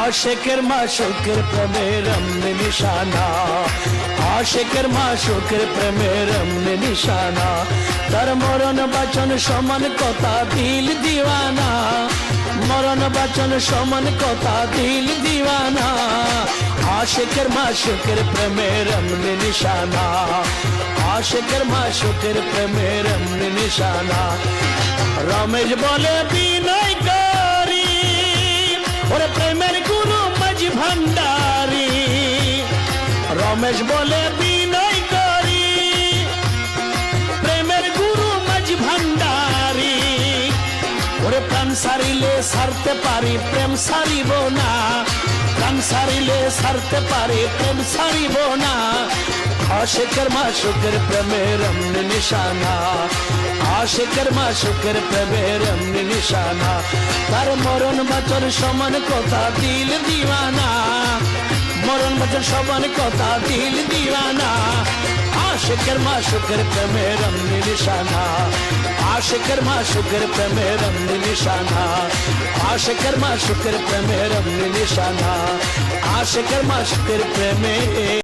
আশেকের মাশুকের প্রেমের এমনি নিশানা, আশেকের মাশুকের প্রেমের এমনি নিশানা। তার মরণ বাচন সমান কথা দিল দিওয়ানা, মরণ বাচন সমান কথা দিল দিওয়ানা। আশেকের মাশুকের প্রেমের এমনি নিশানা, আশেকের মাশুকের প্রেমের এমনি নিশানা। রমেশ বলে বিনয় করি ওরে প্রেমের গুরু মাঝি ভান্ডারি, রমেশ বলে বিনয় করি প্রেমের গুরু মাঝি ভান্ডারি। ওরে প্রাণ সারিলে সারতে পারি প্রেম সারিব না, প্রাণ সারিলে সারতে পারি প্রেম সারিব না। আশেকের মাশুকের প্রেমের এমনি নিশানা, আশেকের মাশুকের প্রেমের এমনি নিশানা। তার মরণ বাচন সমান কথা দিল দিওয়ানা, মরণ বাচন সমান কথা দিল দিওয়ানা। আশেকের মাশুকের প্রেমের এমনি নিশানা, আশেকের মাশুকের প্রেমের এমনি নিশানা, আশেকের মাশুকের প্রেমের এমনি নিশানা, আশেকের মাশুকের প্রেমে।